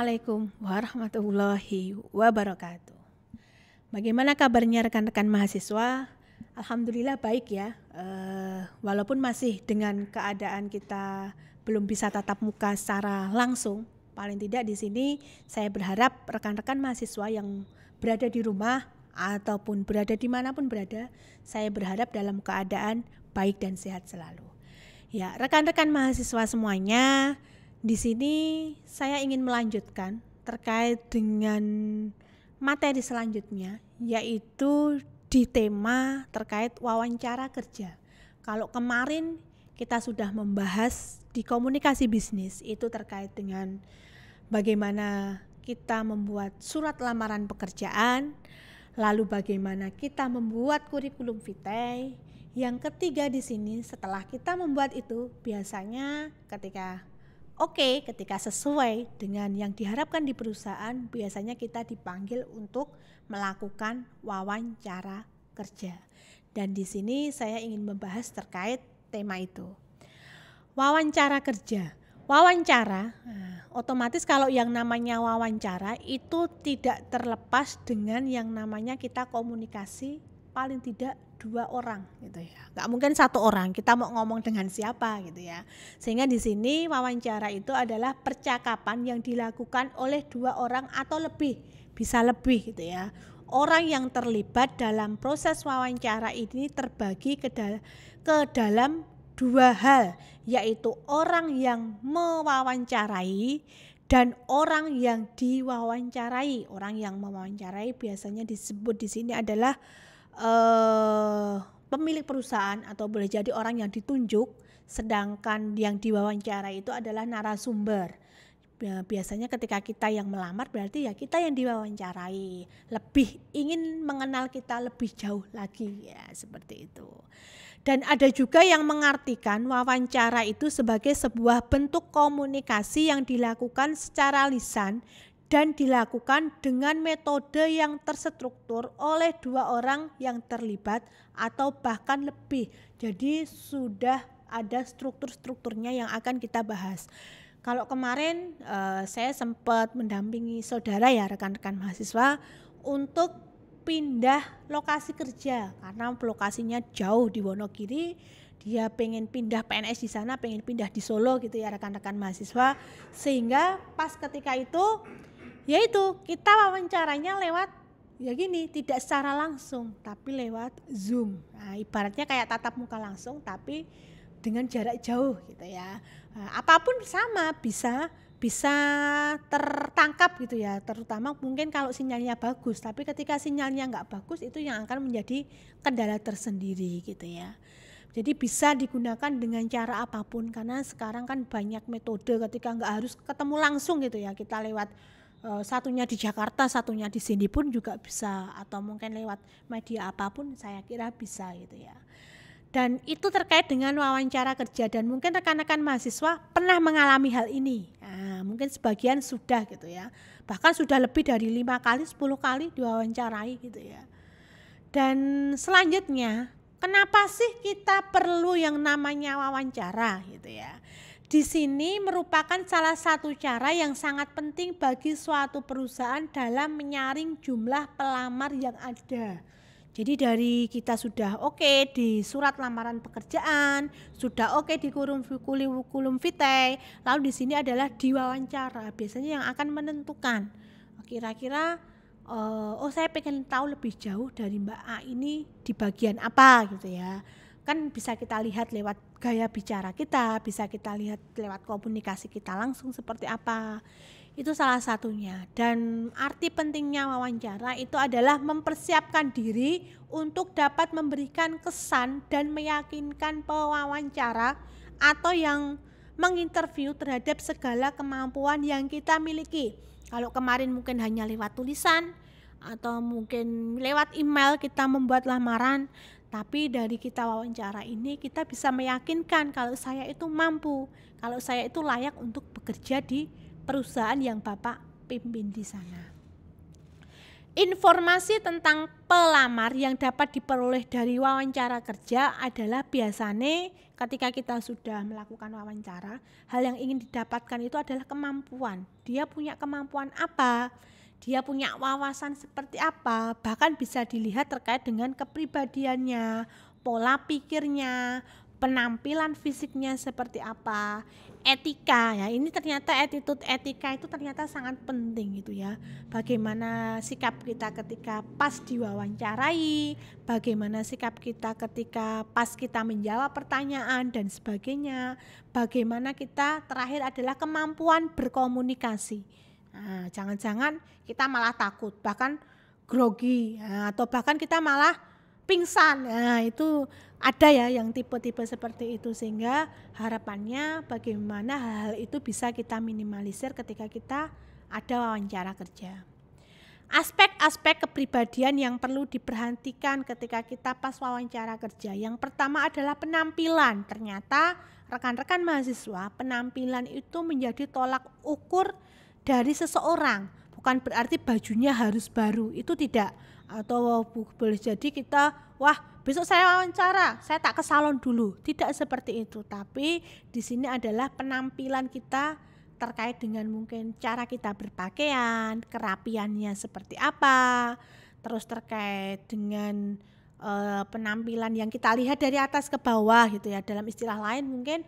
Assalamualaikum warahmatullahi wabarakatuh. Bagaimana kabarnya rekan-rekan mahasiswa? Alhamdulillah baik ya. Walaupun masih dengan keadaan kita belum bisa tatap muka secara langsung, paling tidak di sini saya berharap rekan-rekan mahasiswa yang berada di rumah ataupun berada dimanapun berada, saya berharap dalam keadaan baik dan sehat selalu. Ya, rekan-rekan mahasiswa semuanya, di sini saya ingin melanjutkan terkait dengan materi selanjutnya, yaitu di tema terkait wawancara kerja. Kalau kemarin kita sudah membahas di komunikasi bisnis, itu terkait dengan bagaimana kita membuat surat lamaran pekerjaan, lalu bagaimana kita membuat kurikulum vitae. Yang ketiga di sini, setelah kita membuat itu, biasanya ketika sesuai dengan yang diharapkan di perusahaan, biasanya kita dipanggil untuk melakukan wawancara kerja. Dan di sini saya ingin membahas terkait tema itu. Wawancara kerja. Wawancara, otomatis kalau yang namanya wawancara itu tidak terlepas dengan yang namanya kita komunikasi paling tidak 2 orang gitu ya. Nggak mungkin 1 orang, kita mau ngomong dengan siapa gitu ya. Sehingga di sini wawancara itu adalah percakapan yang dilakukan oleh 2 orang atau lebih, bisa lebih gitu ya. Orang yang terlibat dalam proses wawancara ini terbagi ke dalam 2 hal, yaitu orang yang mewawancarai dan orang yang diwawancarai. Orang yang mewawancarai biasanya disebut di sini adalah pemilik perusahaan atau boleh jadi orang yang ditunjuk, sedangkan yang diwawancara itu adalah narasumber. Biasanya ketika kita yang melamar berarti ya kita yang diwawancarai, lebih ingin mengenal kita lebih jauh lagi ya, seperti itu. Dan ada juga yang mengartikan wawancara itu sebagai sebuah bentuk komunikasi yang dilakukan secara lisan dan dilakukan dengan metode yang terstruktur oleh 2 orang yang terlibat atau bahkan lebih. Jadi sudah ada struktur-strukturnya yang akan kita bahas. Kalau kemarin saya sempat mendampingi saudara ya, rekan-rekan mahasiswa untuk pindah lokasi kerja karena lokasinya jauh di Wonogiri. Dia pengen pindah PNS di sana, pengen pindah di Solo gitu ya rekan-rekan mahasiswa. Sehingga pas ketika itu yaitu kita wawancaranya lewat ya gini, tidak secara langsung tapi lewat Zoom. Nah, ibaratnya kayak tatap muka langsung tapi dengan jarak jauh gitu ya. Nah, apapun sama bisa tertangkap gitu ya, terutama mungkin kalau sinyalnya bagus, tapi ketika sinyalnya nggak bagus itu yang akan menjadi kendala tersendiri gitu ya. Jadi bisa digunakan dengan cara apapun karena sekarang kan banyak metode ketika nggak harus ketemu langsung gitu ya, kita lewat satunya di Jakarta, satunya di sini pun juga bisa, atau mungkin lewat media apapun saya kira bisa gitu ya. Dan itu terkait dengan wawancara kerja dan mungkin rekan-rekan mahasiswa pernah mengalami hal ini. Nah, mungkin sebagian sudah gitu ya. Bahkan sudah lebih dari 5 kali, 10 kali diwawancarai gitu ya. Dan selanjutnya, kenapa sih kita perlu yang namanya wawancara gitu ya? Di sini merupakan salah satu cara yang sangat penting bagi suatu perusahaan dalam menyaring jumlah pelamar yang ada. Jadi dari kita sudah oke di surat lamaran pekerjaan, sudah oke di kurikulum vitae, lalu di sini adalah diwawancara. Biasanya yang akan menentukan kira-kira saya pengen tahu lebih jauh dari Mbak A ini di bagian apa gitu ya. Kan bisa kita lihat lewat gaya bicara kita, bisa kita lihat lewat komunikasi kita langsung seperti apa. Itu salah satunya. Dan arti pentingnya wawancara itu adalah mempersiapkan diri untuk dapat memberikan kesan dan meyakinkan pewawancara atau yang menginterview terhadap segala kemampuan yang kita miliki. Kalau kemarin mungkin hanya lewat tulisan atau mungkin lewat email kita membuat lamaran, tapi dari kita wawancara ini kita bisa meyakinkan kalau saya itu mampu, kalau saya itu layak untuk bekerja di perusahaan yang Bapak pimpin di sana. Informasi tentang pelamar yang dapat diperoleh dari wawancara kerja adalah biasanya ketika kita sudah melakukan wawancara, hal yang ingin didapatkan itu adalah kemampuan. Dia punya kemampuan apa? Dia punya wawasan seperti apa? Bahkan bisa dilihat terkait dengan kepribadiannya, pola pikirnya, penampilan fisiknya seperti apa, etika ya. Ini ternyata attitude etika itu ternyata sangat penting gitu ya. Bagaimana sikap kita ketika pas diwawancarai, bagaimana sikap kita ketika pas kita menjawab pertanyaan dan sebagainya. Bagaimana kita terakhir adalah kemampuan berkomunikasi. Nah, jangan-jangan kita malah takut, bahkan grogi, atau bahkan kita malah pingsan. Nah, itu ada ya yang tipe-tipe seperti itu, sehingga harapannya bagaimana hal-hal itu bisa kita minimalisir ketika kita ada wawancara kerja. Aspek-aspek kepribadian yang perlu diperhatikan ketika kita pas wawancara kerja. Yang pertama adalah penampilan. Ternyata rekan-rekan mahasiswa, penampilan itu menjadi tolak ukur dari seseorang. Bukan berarti bajunya harus baru, itu tidak. Atau boleh jadi kita, wah besok saya wawancara, saya tak ke salon dulu. Tidak seperti itu, tapi di sini adalah penampilan kita terkait dengan mungkin cara kita berpakaian, kerapiannya seperti apa, terus terkait dengan penampilan yang kita lihat dari atas ke bawah gitu ya. Dalam istilah lain mungkin,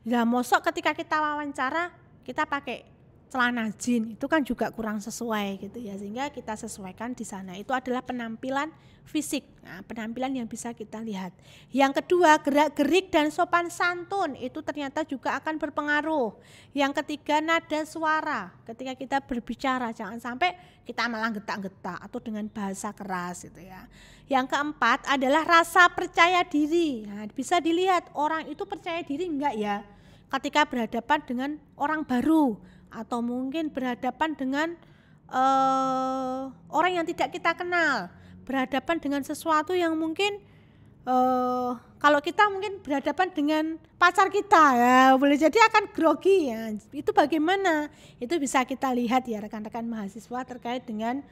ya mosok ketika kita wawancara kita pakai celana jeans, itu kan juga kurang sesuai gitu ya, sehingga kita sesuaikan di sana. Itu adalah penampilan fisik. Nah, penampilan yang bisa kita lihat. Yang kedua, gerak-gerik dan sopan santun itu ternyata juga akan berpengaruh. Yang ketiga, nada suara. Ketika kita berbicara jangan sampai kita malah getak-getak atau dengan bahasa keras gitu ya. Yang keempat adalah rasa percaya diri. Nah, bisa dilihat orang itu percaya diri enggak ya ketika berhadapan dengan orang baru, atau mungkin berhadapan dengan orang yang tidak kita kenal, berhadapan dengan sesuatu yang mungkin kalau kita mungkin berhadapan dengan pacar kita ya, boleh jadi akan grogi ya. Itu bagaimana? Itu bisa kita lihat ya rekan-rekan mahasiswa terkait dengan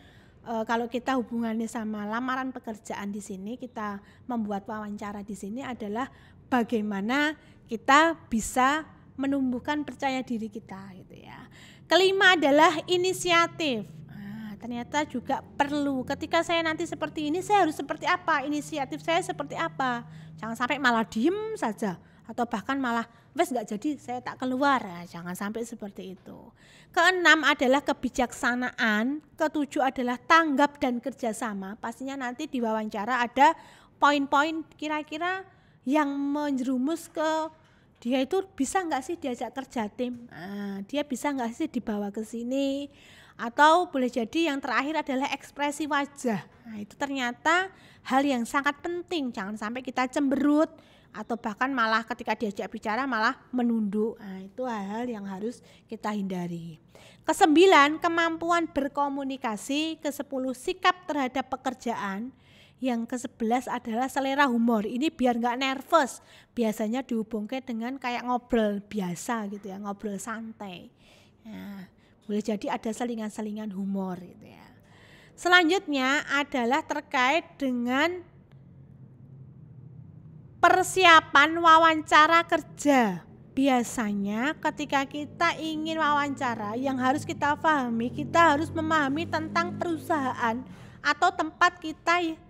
kalau kita hubungannya sama lamaran pekerjaan di sini, kita membuat wawancara di sini adalah bagaimana kita bisa menumbuhkan percaya diri kita gitu ya. Kelima adalah inisiatif. Nah, ternyata juga perlu. Ketika saya nanti seperti ini, saya harus seperti apa? Inisiatif saya seperti apa? Jangan sampai malah diem saja, atau bahkan malah wes nggak jadi, saya tak keluar. Nah, jangan sampai seperti itu. Keenam adalah kebijaksanaan. Ketujuh adalah tanggap dan kerjasama. Pastinya nanti di wawancara ada poin-poin kira-kira yang menjerumus ke dia itu bisa nggak sih diajak kerja tim, dia bisa nggak sih dibawa ke sini, atau boleh jadi yang terakhir adalah ekspresi wajah. Nah, itu ternyata hal yang sangat penting, jangan sampai kita cemberut atau bahkan malah ketika diajak bicara malah menunduk. Nah, itu hal-hal yang harus kita hindari. Kesembilan, kemampuan berkomunikasi. Kesepuluh, sikap terhadap pekerjaan. Yang ke-11 adalah selera humor. Ini biar nggak nervous. Biasanya dihubungkan dengan kayak ngobrol biasa gitu ya, ngobrol santai. Nah, boleh jadi ada selingan-selingan humor gitu ya. Selanjutnya adalah terkait dengan persiapan wawancara kerja. Biasanya ketika kita ingin wawancara, yang harus kita pahami, kita harus memahami tentang perusahaan atau tempat kita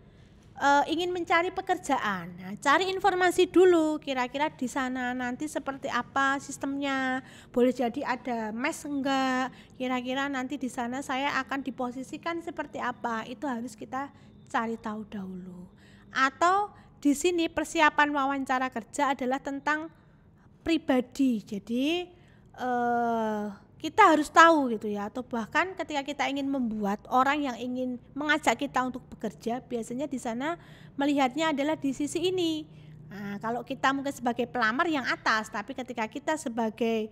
ingin mencari pekerjaan. Nah, cari informasi dulu kira-kira di sana nanti seperti apa sistemnya. Boleh jadi ada mes enggak, kira-kira nanti di sana saya akan diposisikan seperti apa. Itu harus kita cari tahu dahulu. Atau di sini persiapan wawancara kerja adalah tentang pribadi. Jadi kita harus tahu gitu ya, atau bahkan ketika kita ingin membuat orang yang ingin mengajak kita untuk bekerja, biasanya di sana melihatnya adalah di sisi ini. Nah, kalau kita mungkin sebagai pelamar yang atas, tapi ketika kita sebagai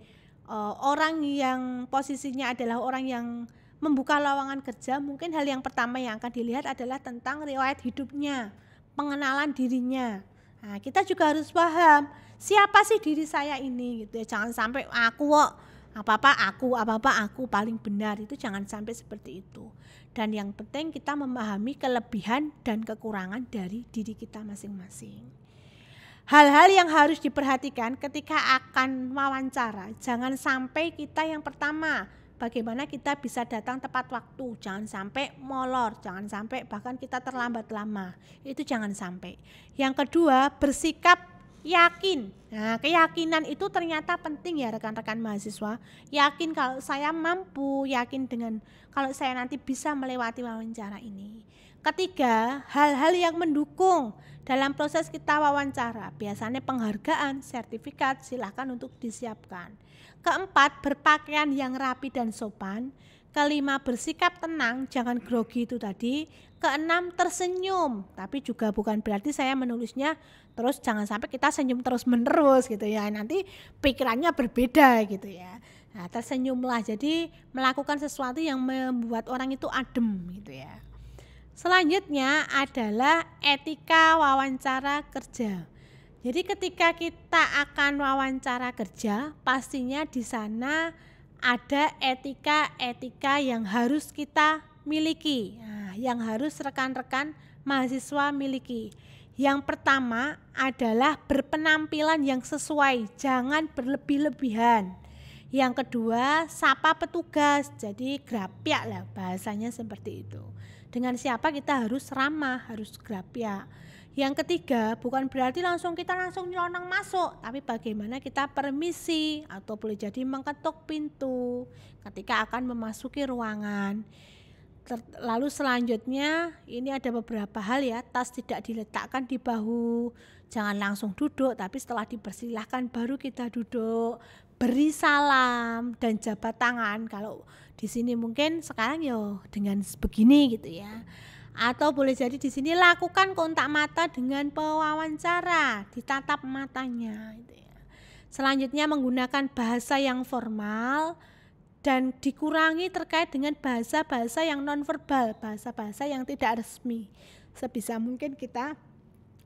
orang yang posisinya adalah orang yang membuka lowongan kerja, mungkin hal yang pertama yang akan dilihat adalah tentang riwayat hidupnya, pengenalan dirinya. Nah, kita juga harus paham siapa sih diri saya ini gitu ya. Jangan sampai aku kok apa-apa aku paling benar, itu jangan sampai seperti itu. Dan yang penting kita memahami kelebihan dan kekurangan dari diri kita masing-masing. Hal-hal yang harus diperhatikan ketika akan wawancara, jangan sampai kita yang pertama, bagaimana kita bisa datang tepat waktu, jangan sampai molor, jangan sampai bahkan kita terlambat lama, itu jangan sampai. Yang kedua, bersikap yakin. Nah, keyakinan itu ternyata penting ya rekan-rekan mahasiswa. Yakin kalau saya mampu, yakin dengan kalau saya nanti bisa melewati wawancara ini. Ketiga, hal-hal yang mendukung dalam proses kita wawancara, biasanya penghargaan, sertifikat, silahkan untuk disiapkan. Keempat, berpakaian yang rapi dan sopan. Kelima, bersikap tenang, jangan grogi itu tadi. Keenam, tersenyum, tapi juga bukan berarti saya menulisnya terus jangan sampai kita senyum terus-menerus gitu ya, nanti pikirannya berbeda gitu ya. Nah, tersenyumlah, jadi melakukan sesuatu yang membuat orang itu adem gitu ya. Selanjutnya adalah etika wawancara kerja. Jadi ketika kita akan wawancara kerja, pastinya di sana ada etika-etika yang harus kita miliki. Nah, yang harus rekan-rekan mahasiswa miliki. Yang pertama adalah berpenampilan yang sesuai, jangan berlebih-lebihan. Yang kedua, sapa petugas, jadi grapyak lah bahasanya seperti itu. Dengan siapa kita harus ramah, harus grapyak. Yang ketiga, bukan berarti kita langsung nyelonong masuk, tapi bagaimana kita permisi atau boleh jadi mengetuk pintu ketika akan memasuki ruangan. Lalu selanjutnya ini ada beberapa hal ya, tas tidak diletakkan di bahu, jangan langsung duduk, tapi setelah dipersilahkan baru kita duduk. Beri salam dan jabat tangan, kalau di sini mungkin sekarang yo dengan begini gitu ya. Atau boleh jadi di sini lakukan kontak mata dengan pewawancara, ditatap matanya gitu ya. Selanjutnya menggunakan bahasa yang formal dan dikurangi terkait dengan bahasa-bahasa yang nonverbal, bahasa-bahasa yang tidak resmi. Sebisa mungkin kita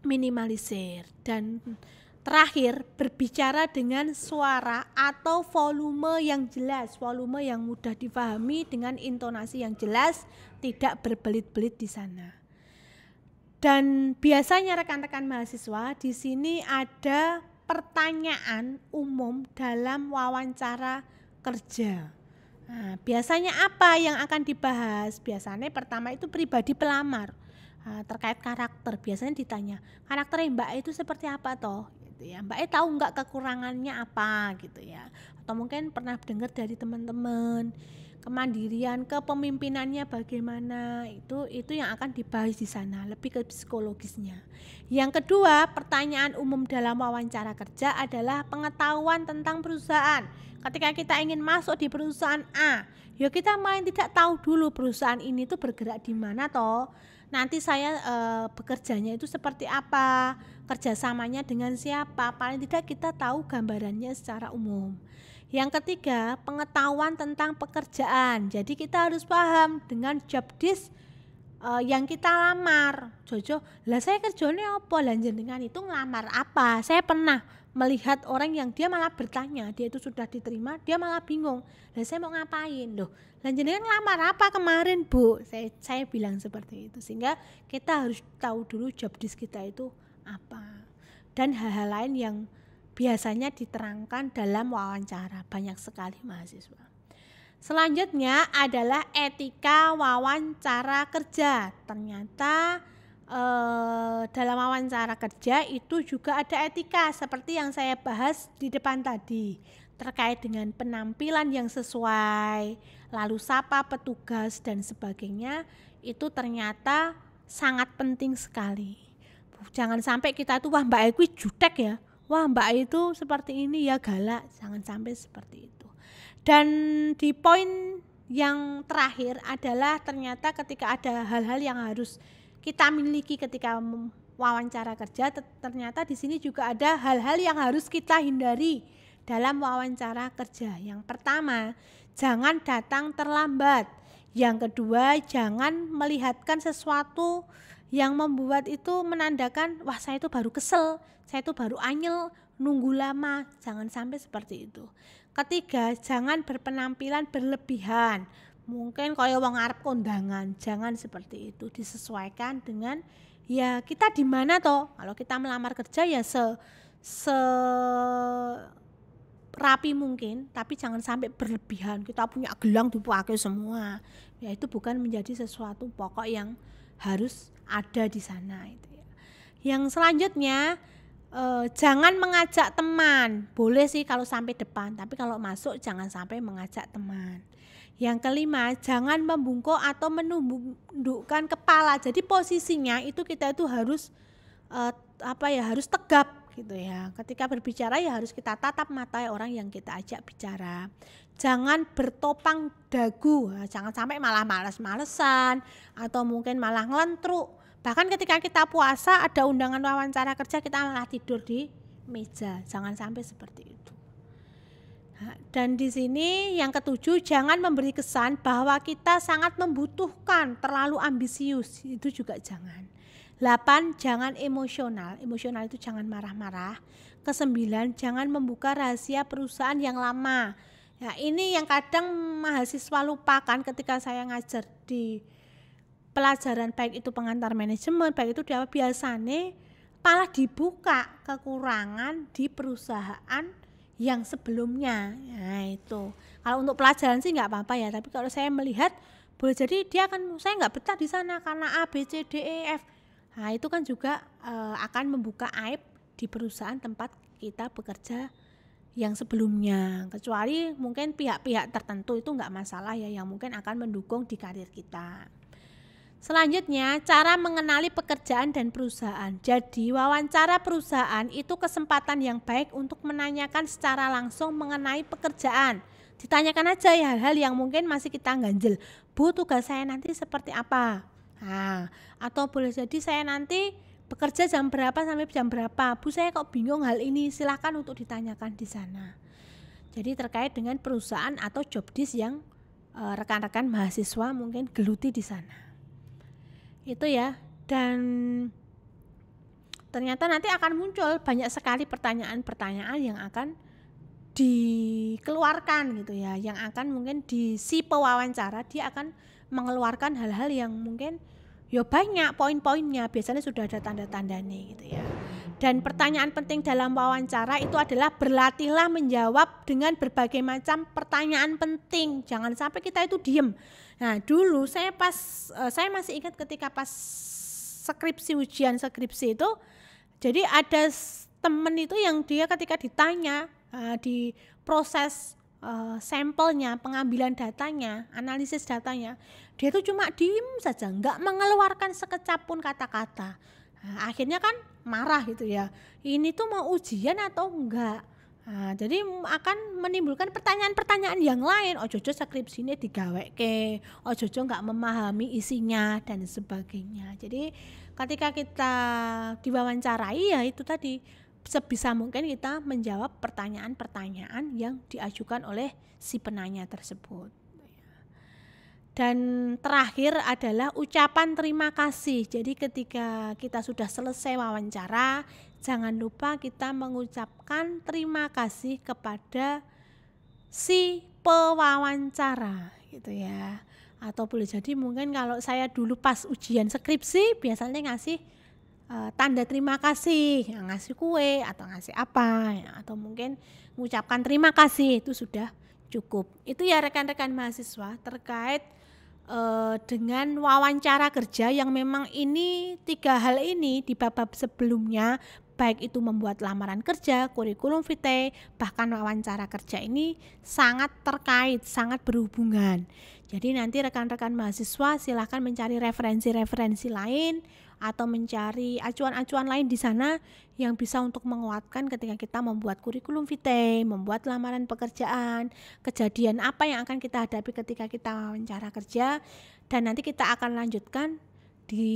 minimalisir. Dan terakhir, berbicara dengan suara atau volume yang jelas, volume yang mudah dipahami dengan intonasi yang jelas, tidak berbelit-belit di sana. Dan biasanya rekan-rekan mahasiswa di sini ada pertanyaan umum dalam wawancara kerja. Nah, biasanya apa yang akan dibahas? Biasanya pertama itu pribadi pelamar. Terkait karakter, biasanya ditanya, karakter Mbak itu seperti apa toh? Gitu ya. Mbak tahu nggak kekurangannya apa gitu ya? Atau mungkin pernah dengar dari teman-teman, kemandirian, kepemimpinannya bagaimana, itu yang akan dibahas di sana, lebih ke psikologisnya. Yang kedua, pertanyaan umum dalam wawancara kerja adalah pengetahuan tentang perusahaan. Ketika kita ingin masuk di perusahaan A, ya kita main tidak tahu dulu perusahaan ini tuh bergerak di mana toh. Nanti saya bekerjanya itu seperti apa, kerjasamanya dengan siapa, paling tidak kita tahu gambarannya secara umum. Yang ketiga, pengetahuan tentang pekerjaan. Jadi kita harus paham dengan job desk yang kita lamar. Jojo, lah saya kerjanya apa? Lah jenengan itu ngelamar apa? Saya pernah melihat orang yang dia malah bertanya, dia itu sudah diterima, dia malah bingung. Lah saya mau ngapain? Loh, lah jenengan ngelamar apa kemarin, Bu? Saya bilang seperti itu. Sehingga kita harus tahu dulu job desk kita itu apa. Dan hal-hal lain yang biasanya diterangkan dalam wawancara, banyak sekali mahasiswa. Selanjutnya adalah etika wawancara kerja. Ternyata dalam wawancara kerja itu juga ada etika seperti yang saya bahas di depan tadi, terkait dengan penampilan yang sesuai, lalu sapa petugas dan sebagainya. Itu ternyata sangat penting sekali. Jangan sampai kita tuh wah Mbak Eki jutek ya, wah Mbak itu seperti ini ya galak, jangan sampai seperti itu. Dan di poin yang terakhir adalah ternyata ketika ada hal-hal yang harus kita miliki ketika wawancara kerja, ternyata di sini juga ada hal-hal yang harus kita hindari dalam wawancara kerja. Yang pertama, jangan datang terlambat. Yang kedua, jangan melihatkan sesuatu yang membuat itu menandakan wah saya itu baru kesel, saya itu baru anyel, nunggu lama. Jangan sampai seperti itu. ketiga, jangan berpenampilan berlebihan. Mungkin kayak wong arep kondangan, jangan seperti itu, disesuaikan dengan ya kita di mana toh. Kalau kita melamar kerja ya se rapi mungkin, tapi jangan sampai berlebihan. Kita punya gelang dipakai semua. Ya itu bukan menjadi sesuatu pokok yang harus ada di sana itu ya. Yang selanjutnya jangan mengajak teman. Boleh sih kalau sampai depan, tapi kalau masuk jangan sampai mengajak teman. Yang kelima, jangan membungkuk atau menundukkan kepala. Jadi posisinya itu kita itu harus harus tegap gitu ya. Ketika berbicara ya harus kita tatap mata orang yang kita ajak bicara. Jangan bertopang dagu, jangan sampai malah males-malesan atau mungkin malah ngelentruk. Bahkan ketika kita puasa ada undangan wawancara kerja kita malah tidur di meja. Jangan sampai seperti itu. Dan di sini yang ketujuh, jangan memberi kesan bahwa kita sangat membutuhkan, terlalu ambisius. Itu juga jangan. 8. Jangan emosional. Emosional itu jangan marah-marah. Ke-9, jangan membuka rahasia perusahaan yang lama. Ya, ini yang kadang mahasiswa lupakan ketika saya ngajar di pelajaran, baik itu pengantar manajemen, baik itu biasanya malah dibuka kekurangan di perusahaan yang sebelumnya. Nah itu. Kalau untuk pelajaran sih nggak apa-apa ya, tapi kalau saya melihat boleh jadi saya nggak betah di sana karena A, B, C, D, E, F. Nah itu kan juga akan membuka aib di perusahaan tempat kita bekerja yang sebelumnya, kecuali mungkin pihak-pihak tertentu itu nggak masalah ya, yang mungkin akan mendukung di karir kita. Selanjutnya, cara mengenali pekerjaan dan perusahaan. Jadi wawancara perusahaan itu kesempatan yang baik untuk menanyakan secara langsung mengenai pekerjaan. Ditanyakan aja ya hal-hal yang mungkin masih kita ganjel. Bu, tugas saya nanti seperti apa? Nah, atau boleh jadi saya nanti bekerja jam berapa sampai jam berapa. Bu, saya kok bingung hal ini. Silakan untuk ditanyakan di sana. Jadi terkait dengan perusahaan atau job desk yang rekan-rekan mahasiswa mungkin geluti di sana. Itu ya. Dan ternyata nanti akan muncul banyak sekali pertanyaan-pertanyaan yang akan dikeluarkan gitu ya. Yang akan mungkin di si pewawancara dia akan mengeluarkan hal-hal yang mungkin ya banyak poin-poinnya, biasanya sudah ada tanda-tandanya gitu ya. Dan pertanyaan penting dalam wawancara itu adalah berlatihlah menjawab dengan berbagai macam pertanyaan penting. Jangan sampai kita itu diem. Nah dulu saya masih ingat ketika pas ujian skripsi itu, jadi ada temen itu yang dia ketika ditanya di proses sampelnya, pengambilan datanya, analisis datanya, dia tuh cuma diem saja, nggak mengeluarkan sekecap pun kata-kata. Nah, akhirnya kan marah gitu ya, ini tuh mau ujian atau enggak? Nah, jadi akan menimbulkan pertanyaan-pertanyaan yang lain. Ojo-ojo skripsi ini digaweke, ojo-ojo nggak memahami isinya dan sebagainya. Jadi ketika kita diwawancarai ya itu tadi, sebisa mungkin kita menjawab pertanyaan-pertanyaan yang diajukan oleh si penanya tersebut. Dan terakhir adalah ucapan terima kasih. Jadi ketika kita sudah selesai wawancara, jangan lupa kita mengucapkan terima kasih kepada si pewawancara gitu ya. Atau boleh jadi mungkin kalau saya dulu pas ujian skripsi biasanya ngasih tanda terima kasih, ngasih kue atau ngasih apa ya, atau mungkin mengucapkan terima kasih itu sudah cukup. Itu ya rekan-rekan mahasiswa terkait dengan wawancara kerja yang memang ini 3 hal ini di bab sebelumnya, baik itu membuat lamaran kerja, kurikulum vitae, bahkan wawancara kerja ini sangat terkait, sangat berhubungan. Jadi nanti rekan-rekan mahasiswa silakan mencari referensi-referensi lain atau mencari acuan-acuan lain di sana yang bisa untuk menguatkan ketika kita membuat kurikulum vitae, membuat lamaran pekerjaan, kejadian apa yang akan kita hadapi ketika kita wawancara kerja, dan nanti kita akan lanjutkan di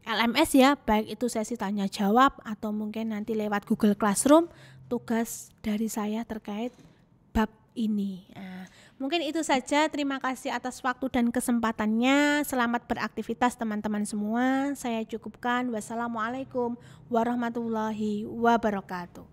LMS ya, baik itu sesi tanya jawab atau mungkin nanti lewat Google Classroom, tugas dari saya terkait bab ini. Nah, mungkin itu saja. Terima kasih atas waktu dan kesempatannya. Selamat beraktivitas teman-teman semua. Saya cukupkan. Wassalamualaikum warahmatullahi wabarakatuh.